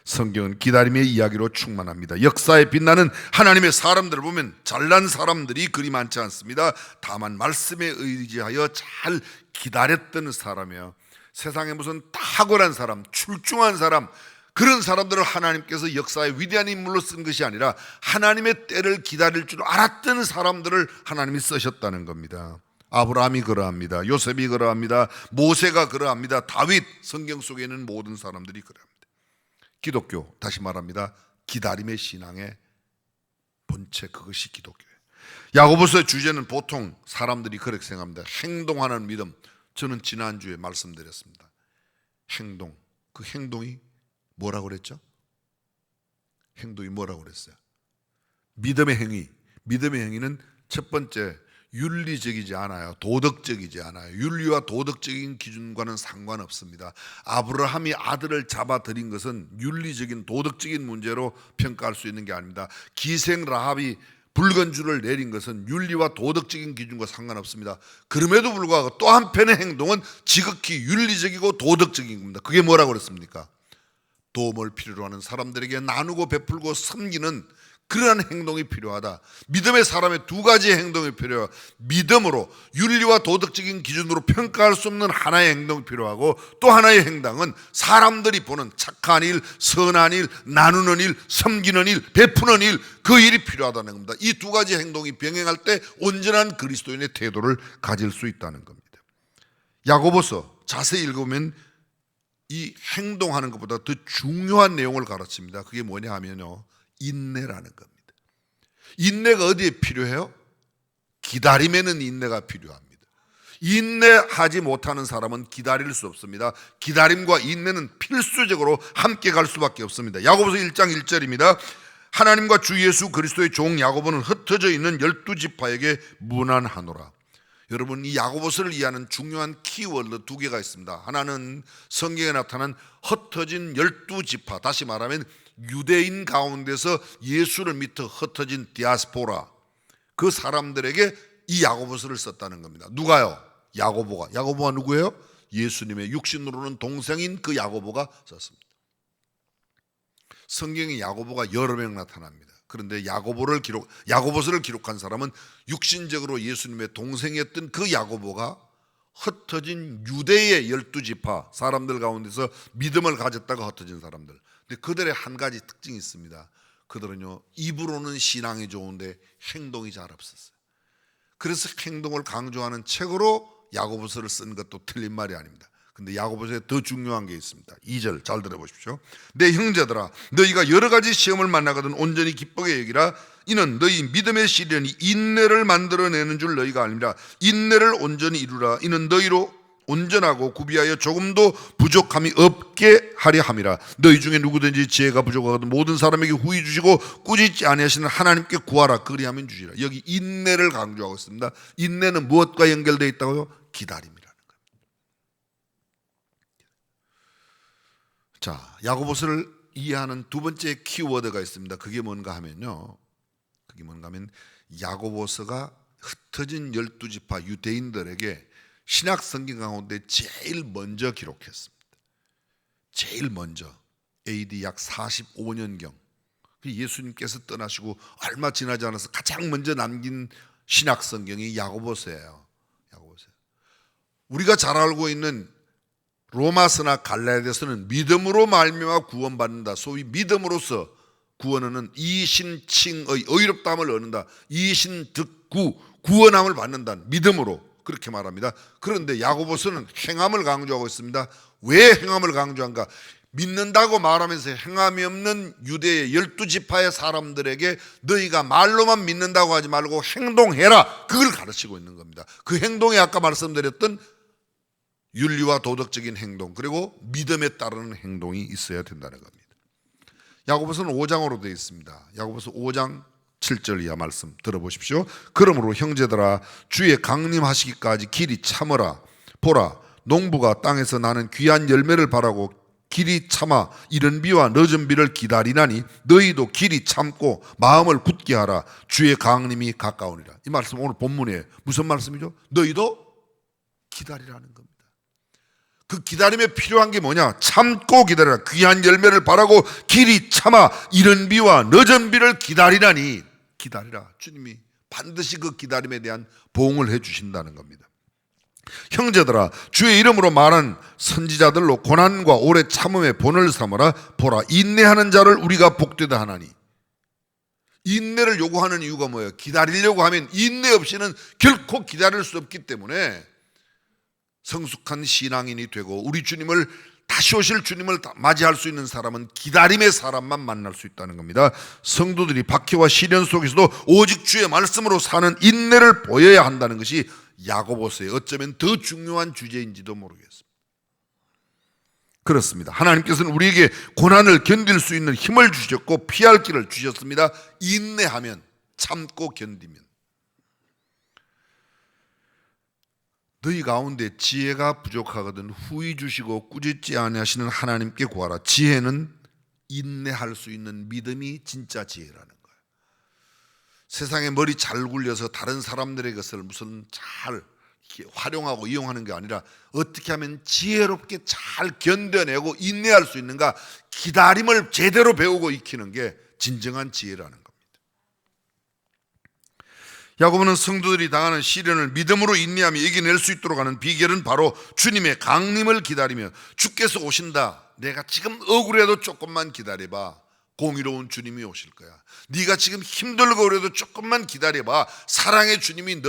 성경은 기다림의 이야기로 충만합니다. 역사에 빛나는 하나님의 사람들을 보면 잘난 사람들이 그리 많지 않습니다. 다만 말씀에 의지하여 잘 기다렸던 사람이에요. 세상에 무슨 탁월한 사람, 출중한 사람, 그런 사람들을 하나님께서 역사의 위대한 인물로 쓴 것이 아니라 하나님의 때를 기다릴 줄 알았던 사람들을 하나님이 쓰셨다는 겁니다. 아브라함이 그러합니다. 요셉이 그러합니다. 모세가 그러합니다. 다윗, 성경 속에 있는 모든 사람들이 그러합니다. 기독교, 다시 말합니다. 기다림의 신앙의 본체, 그것이 기독교예요. 야고보서의 주제는 보통 사람들이 그렇게 생각합니다. 행동하는 믿음. 저는 지난주에 말씀드렸습니다. 행동, 그 행동이 뭐라고 그랬죠? 행동이 뭐라고 그랬어요? 믿음의 행위. 믿음의 행위는 첫 번째, 윤리적이지 않아요. 도덕적이지 않아요. 윤리와 도덕적인 기준과는 상관없습니다. 아브라함이 아들을 잡아들인 것은 윤리적인 도덕적인 문제로 평가할 수 있는 게 아닙니다. 기생 라합이 붉은 줄을 내린 것은 윤리와 도덕적인 기준과 상관없습니다. 그럼에도 불구하고 또 한편의 행동은 지극히 윤리적이고 도덕적인 겁니다. 그게 뭐라고 그랬습니까? 도움을 필요로 하는 사람들에게 나누고 베풀고 섬기는 그러한 행동이 필요하다. 믿음의 사람의 두 가지의 행동이 필요해요. 믿음으로 윤리와 도덕적인 기준으로 평가할 수 없는 하나의 행동이 필요하고, 또 하나의 행동은 사람들이 보는 착한 일, 선한 일, 나누는 일, 섬기는 일, 베푸는 일, 그 일이 필요하다는 겁니다. 이 두 가지 행동이 병행할 때 온전한 그리스도인의 태도를 가질 수 있다는 겁니다. 야고보서 자세히 읽으면 이 행동하는 것보다 더 중요한 내용을 가르칩니다. 그게 뭐냐 하면요, 인내라는 겁니다. 인내가 어디에 필요해요? 기다림에는 인내가 필요합니다. 인내하지 못하는 사람은 기다릴 수 없습니다. 기다림과 인내는 필수적으로 함께 갈 수밖에 없습니다. 야고보서 1장 1절입니다. 하나님과 주 예수 그리스도의 종 야고보는 흩어져 있는 12지파에게 문안하노라. 여러분, 이 야고보서를 이해하는 중요한 키워드 두 개가 있습니다. 하나는 성경에 나타난 흩어진 12지파, 다시 말하면 유대인 가운데서 예수를 믿어 흩어진 디아스포라, 그 사람들에게 이 야고보서를 썼다는 겁니다. 누가요? 야고보가 누구예요? 예수님의 육신으로는 동생인 그 야고보가 썼습니다. 성경에 야고보가 여러 명 나타납니다. 그런데 야고보서를 기록한 사람은 육신적으로 예수님의 동생이었던 그 야고보가 흩어진 유대의 12지파 사람들 가운데서 믿음을 가졌다가 흩어진 사람들. 근데 그들의 한 가지 특징이 있습니다. 그들은요, 입으로는 신앙이 좋은데 행동이 잘 없었어요. 그래서 행동을 강조하는 책으로 야고보서를 쓴 것도 틀린 말이 아닙니다. 근데 야고보서에 더 중요한 게 있습니다. 2절 잘 들어보십시오. 내 형제들아, 너희가 여러 가지 시험을 만나거든 온전히 기쁘게 여기라. 이는 너희 믿음의 시련이 인내를 만들어내는 줄 너희가 알미라. 인내를 온전히 이루라. 이는 너희로 온전하고 구비하여 조금도 부족함이 없게 하려 함이라. 너희 중에 누구든지 지혜가 부족하거든 모든 사람에게 후히 주시고 꾸짖지 아니하시는 하나님께 구하라. 그리하면 주시라. 여기 인내를 강조하고 있습니다. 인내는 무엇과 연결되어 있다고요? 기다림이라는 거예요. 자, 야고보서를 이해하는 두 번째 키워드가 있습니다. 그게 뭔가 하면요, 야고보서가 흩어진 12지파 유대인들에게 신약 성경 가운데 제일 먼저 기록했습니다. 제일 먼저 AD 약 45년경 예수님께서 떠나시고 얼마 지나지 않아서 가장 먼저 남긴 신약 성경이 야고보서예요. 야고보서. 우리가 잘 알고 있는 로마서나 갈라디아서는 믿음으로 말미암아 구원받는다. 소위 믿음으로서 구원하는 이신칭의 의롭다함을 얻는다. 이신득구 구원함을 받는다. 믿음으로 그렇게 말합니다. 그런데 야고보서는 행함을 강조하고 있습니다. 왜 행함을 강조한가? 믿는다고 말하면서 행함이 없는 유대의 12지파의 사람들에게 너희가 말로만 믿는다고 하지 말고 행동해라, 그걸 가르치고 있는 겁니다. 그 행동이 아까 말씀드렸던 윤리와 도덕적인 행동, 그리고 믿음에 따르는 행동이 있어야 된다는 겁니다. 야고보서는 5장으로 되어 있습니다. 야고보서 5장 7절 이하 말씀 들어보십시오. 그러므로 형제들아 주의 강림하시기까지 길이 참으라. 보라, 농부가 땅에서 나는 귀한 열매를 바라고 길이 참아 이른 비와 늦은 비를 기다리나니 너희도 길이 참고 마음을 굳게 하라. 주의 강림이 가까우니라. 이 말씀 오늘 본문에 무슨 말씀이죠? 너희도 기다리라는 겁니다. 그 기다림에 필요한 게 뭐냐? 참고 기다리라. 귀한 열매를 바라고 길이 참아 이른 비와 늦은 비를 기다리라니. 기다리라. 주님이 반드시 그 기다림에 대한 보응을 해주신다는 겁니다. 형제들아 주의 이름으로 말한 선지자들로 고난과 오래 참음의 본을 삼으라. 보라, 인내하는 자를 우리가 복되다 하나니. 인내를 요구하는 이유가 뭐예요? 기다리려고 하면 인내 없이는 결코 기다릴 수 없기 때문에 성숙한 신앙인이 되고 우리 주님을 다시 오실 주님을 맞이할 수 있는 사람은 기다림의 사람만 만날 수 있다는 겁니다. 성도들이 박해와 시련 속에서도 오직 주의 말씀으로 사는 인내를 보여야 한다는 것이 야고보서의 어쩌면 더 중요한 주제인지도 모르겠습니다. 그렇습니다. 하나님께서는 우리에게 고난을 견딜 수 있는 힘을 주셨고 피할 길을 주셨습니다. 인내하면, 참고 견디면. 너희 가운데 지혜가 부족하거든 후히 주시고 꾸짖지 아니하시는 하나님께 구하라. 지혜는 인내할 수 있는 믿음이 진짜 지혜라는 거예요. 세상에 머리 잘 굴려서 다른 사람들의 것을 무슨 잘 활용하고 이용하는 게 아니라 어떻게 하면 지혜롭게 잘 견뎌내고 인내할 수 있는가, 기다림을 제대로 배우고 익히는 게 진정한 지혜라는 겁니다. 야고보는 성도들이 당하는 시련을 믿음으로 인내하며 이겨낼 수 있도록 하는 비결은 바로 주님의 강림을 기다리며 주께서 오신다. 내가 지금 억울해도 조금만 기다려봐. 공의로운 주님이 오실 거야. 네가 지금 힘들고 그래도 조금만 기다려봐. 사랑의 주님이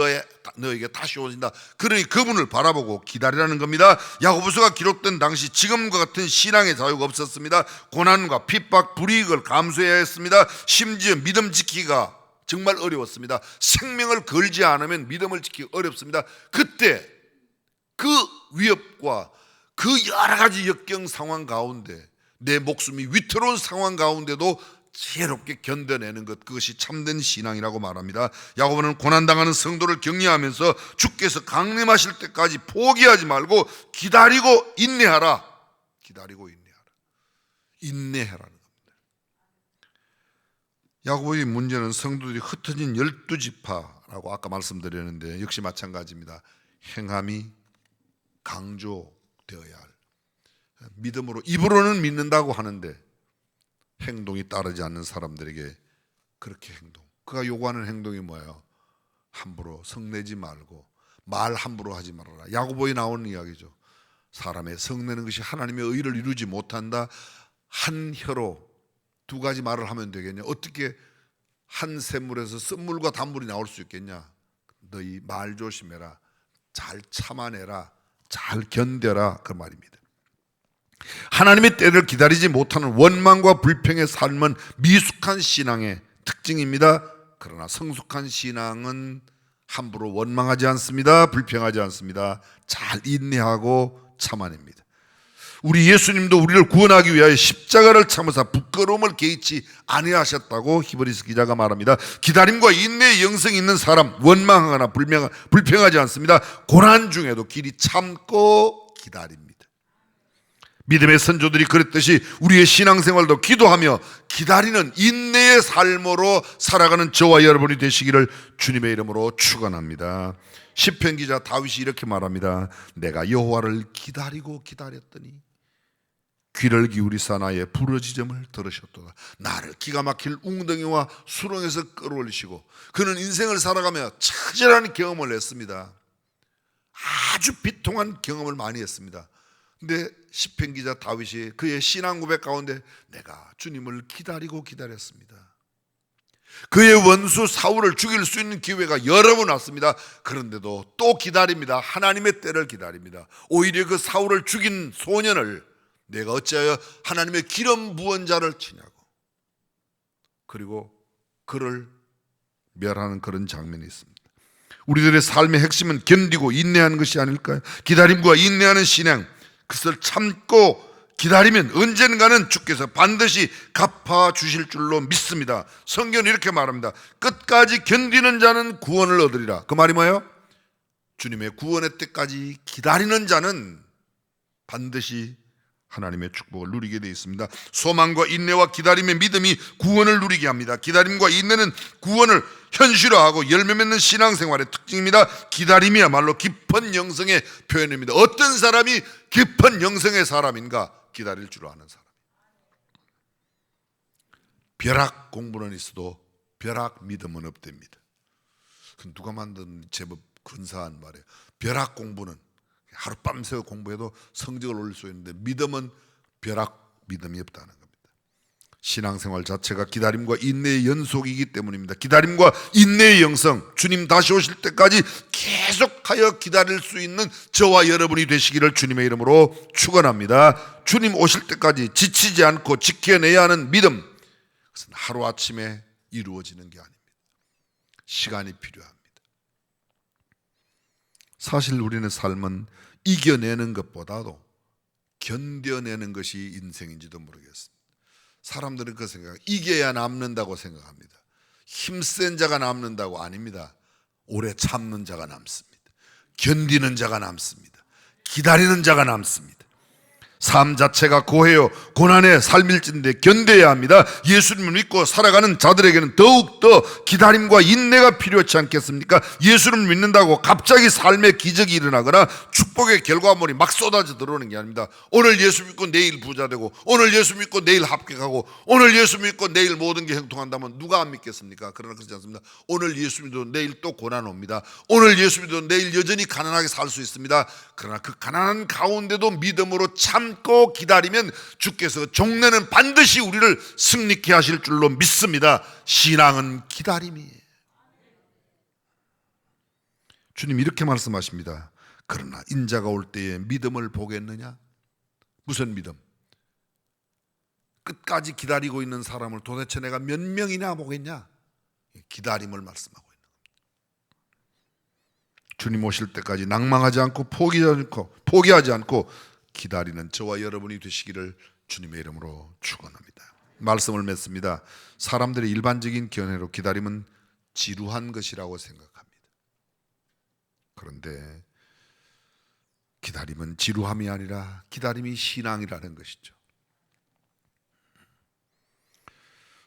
너에게 다시 오신다. 그러니 그분을 바라보고 기다리라는 겁니다. 야고보서가 기록된 당시 지금과 같은 신앙의 자유가 없었습니다. 고난과 핍박, 불이익을 감수해야 했습니다. 심지어 믿음 지키기가 정말 어려웠습니다. 생명을 걸지 않으면 믿음을 지키기 어렵습니다. 그때 그 위협과 그 여러 가지 역경 상황 가운데 내 목숨이 위태로운 상황 가운데도 지혜롭게 견뎌내는 것, 그것이 참된 신앙이라고 말합니다. 야고보는 고난당하는 성도를 격려하면서 주께서 강림하실 때까지 포기하지 말고 기다리고 인내하라. 기다리고 인내하라. 인내하라는 겁니다. 야고보의 문제는 성도들이 흩어진 12지파라고 아까 말씀드렸는데 역시 마찬가지입니다. 행함이 강조되어야 할, 믿음으로 입으로는 믿는다고 하는데 행동이 따르지 않는 사람들에게 그렇게 행동, 그가 요구하는 행동이 뭐예요? 함부로 성내지 말고 말 함부로 하지 말아라. 야고보에 나오는 이야기죠. 사람의 성내는 것이 하나님의 의를 이루지 못한다. 한 혀로 두 가지 말을 하면 되겠냐? 어떻게 한 샘물에서 쓴물과 단물이 나올 수 있겠냐? 너희 말 조심해라. 잘 참아내라. 잘 견뎌라. 그 말입니다. 하나님의 때를 기다리지 못하는 원망과 불평의 삶은 미숙한 신앙의 특징입니다. 그러나 성숙한 신앙은 함부로 원망하지 않습니다. 불평하지 않습니다. 잘 인내하고 참아냅니다. 우리 예수님도 우리를 구원하기 위하여 십자가를 참으사 부끄러움을 개의치 아니하셨다고 히브리서 기자가 말합니다. 기다림과 인내의 영성이 있는 사람, 원망하거나 불평하지 않습니다. 고난 중에도 길이 참고 기다립니다. 믿음의 선조들이 그랬듯이 우리의 신앙생활도 기도하며 기다리는 인내의 삶으로 살아가는 저와 여러분이 되시기를 주님의 이름으로 축원합니다. 시편 기자 다윗이 이렇게 말합니다. 내가 여호와를 기다리고 기다렸더니 귀를 기울이사 나의 부르짖음을 들으셨도다. 나를 기가 막힐 웅덩이와 수렁에서 끌어올리시고, 그는 인생을 살아가며 처절한 경험을 했습니다. 아주 비통한 경험을 많이 했습니다. 근데 시편 기자 다윗이 그의 신앙 고백 가운데 내가 주님을 기다리고 기다렸습니다. 그의 원수 사울을 죽일 수 있는 기회가 여러 번 왔습니다. 그런데도 또 기다립니다. 하나님의 때를 기다립니다. 오히려 그 사울을 죽인 소년을 내가 어찌하여 하나님의 기름 부은 자를 치냐고, 그리고 그를 멸하는 그런 장면이 있습니다. 우리들의 삶의 핵심은 견디고 인내하는 것이 아닐까요? 기다림과 인내하는 신앙, 그것을 참고 기다리면 언젠가는 주께서 반드시 갚아주실 줄로 믿습니다. 성경은 이렇게 말합니다. 끝까지 견디는 자는 구원을 얻으리라. 그 말이 뭐예요? 주님의 구원의 때까지 기다리는 자는 반드시 하나님의 축복을 누리게 되어 있습니다. 소망과 인내와 기다림의 믿음이 구원을 누리게 합니다. 기다림과 인내는 구원을 현실화하고 열매 맺는 신앙생활의 특징입니다. 기다림이야말로 깊은 영성의 표현입니다. 어떤 사람이 깊은 영성의 사람인가? 기다릴 줄 아는 사람. 벼락 공부는 있어도 벼락 믿음은 없답니다. 누가 만든 제법 근사한 말이에요. 벼락 공부는 하룻밤새 공부해도 성적을 올릴 수 있는데 믿음은 벼락 믿음이 없다는 겁니다. 신앙생활 자체가 기다림과 인내의 연속이기 때문입니다. 기다림과 인내의 영성, 주님 다시 오실 때까지 계속하여 기다릴 수 있는 저와 여러분이 되시기를 주님의 이름으로 축원합니다. 주님 오실 때까지 지치지 않고 지켜내야 하는 믿음, 그것은 하루아침에 이루어지는 게 아닙니다. 시간이 필요합니다. 사실 우리는 삶은 이겨내는 것보다도 견뎌내는 것이 인생인지도 모르겠습니다. 사람들은 그 생각, 이겨야 남는다고 생각합니다. 힘센 자가 남는다고. 아닙니다. 오래 참는 자가 남습니다. 견디는 자가 남습니다. 기다리는 자가 남습니다. 삶 자체가 고해요 고난의 삶일진데 견뎌야 합니다. 예수님을 믿고 살아가는 자들에게는 더욱더 기다림과 인내가 필요하지 않겠습니까? 예수님을 믿는다고 갑자기 삶의 기적이 일어나거나 축복의 결과물이 막 쏟아져 들어오는 게 아닙니다. 오늘 예수 믿고 내일 부자 되고, 오늘 예수 믿고 내일 합격하고, 오늘 예수 믿고 내일 모든 게 형통한다면 누가 안 믿겠습니까? 그러나 그렇지 않습니다. 오늘 예수 믿어도 내일 또 고난 옵니다. 오늘 예수 믿어도 내일 여전히 가난하게 살 수 있습니다. 그러나 그 가난한 가운데도 믿음으로 참고 기다리면 주께서 종래는 반드시 우리를 승리케 하실 줄로 믿습니다. 신앙은 기다림이에요. 주님 이렇게 말씀하십니다. 그러나 인자가 올 때에 믿음을 보겠느냐? 무슨 믿음? 끝까지 기다리고 있는 사람을 도대체 내가 몇 명이나 보겠냐? 기다림을 말씀하고 있는 겁니다. 주님 오실 때까지 낭망하지 않고 포기하지 않고 기다리는 저와 여러분이 되시기를 주님의 이름으로 축원합니다. 말씀을 맺습니다. 사람들의 일반적인 견해로 기다림은 지루한 것이라고 생각합니다. 그런데 기다림은 지루함이 아니라 기다림이 신앙이라는 것이죠.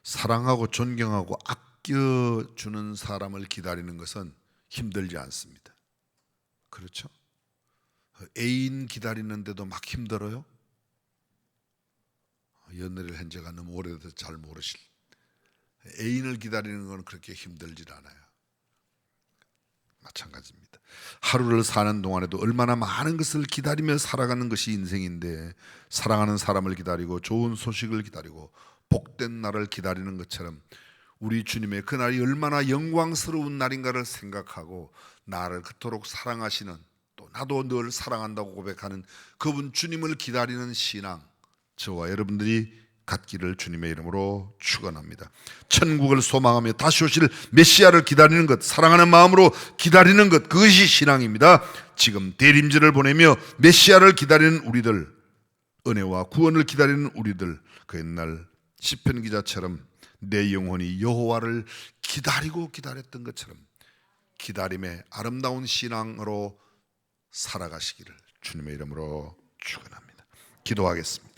사랑하고 존경하고 아껴주는 사람을 기다리는 것은 힘들지 않습니다. 그렇죠? 애인 기다리는데도 막 힘들어요? 연애를 한 지가 너무 오래돼서 잘 모르실. 애인을 기다리는 건 그렇게 힘들질 않아요. 마찬가지입니다. 하루를 사는 동안에도 얼마나 많은 것을 기다리며 살아가는 것이 인생인데, 사랑하는 사람을 기다리고 좋은 소식을 기다리고 복된 날을 기다리는 것처럼 우리 주님의 그날이 얼마나 영광스러운 날인가를 생각하고 나를 그토록 사랑하시는, 또 나도 늘 사랑한다고 고백하는 그분 주님을 기다리는 신앙, 저와 여러분들이 갖기를 주님의 이름으로 축원합니다. 천국을 소망하며 다시 오실 메시아를 기다리는 것, 사랑하는 마음으로 기다리는 것, 그것이 신앙입니다. 지금 대림절을 보내며 메시아를 기다리는 우리들, 은혜와 구원을 기다리는 우리들, 그 옛날 시편 기자처럼 내 영혼이 여호와를 기다리고 기다렸던 것처럼 기다림의 아름다운 신앙으로 살아가시기를 주님의 이름으로 축원합니다. 기도하겠습니다.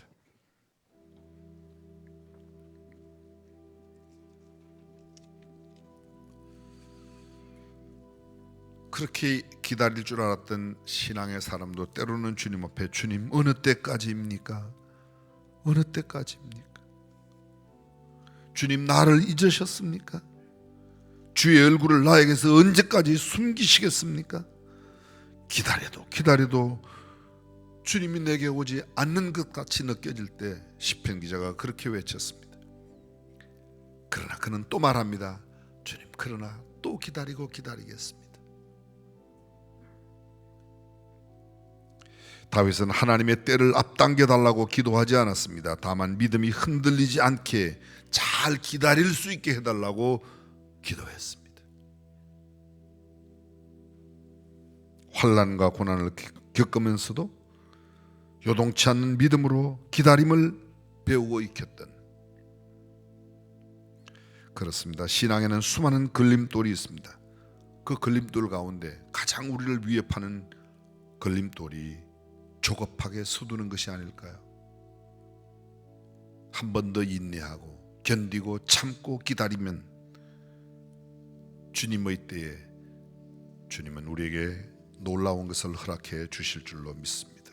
그렇게 기다릴 줄 알았던 신앙의 사람도 때로는 주님 앞에 주님 어느 때까지입니까? 어느 때까지입니까? 주님 나를 잊으셨습니까? 주의 얼굴을 나에게서 언제까지 숨기시겠습니까? 기다려도 주님이 내게 오지 않는 것 같이 느껴질 때 시편 기자가 그렇게 외쳤습니다. 그러나 그는 또 말합니다. 주님 그러나 또 기다리겠습니다. 다윗은 하나님의 때를 앞당겨 달라고 기도하지 않았습니다. 다만 믿음이 흔들리지 않게 잘 기다릴 수 있게 해달라고 기도했습니다. 환난과 고난을 겪으면서도 요동치 않는 믿음으로 기다림을 배우고 익혔던, 그렇습니다. 신앙에는 수많은 걸림돌이 있습니다. 그 걸림돌 가운데 가장 우리를 위협하는 걸림돌이 조급하게 서두는 것이 아닐까요? 한 번 더 인내하고 견디고 참고 기다리면 주님의 때에 주님은 우리에게 놀라운 것을 허락해 주실 줄로 믿습니다.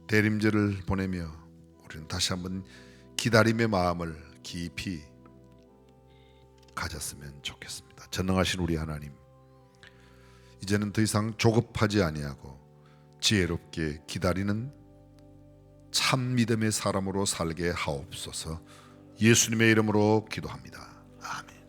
대림절을 보내며 우리는 다시 한번 기다림의 마음을 깊이 가졌으면 좋겠습니다. 전능하신 우리 하나님, 이제는 더 이상 조급하지 아니하고 지혜롭게 기다리는 참 믿음의 사람으로 살게 하옵소서. 예수님의 이름으로 기도합니다. 아멘.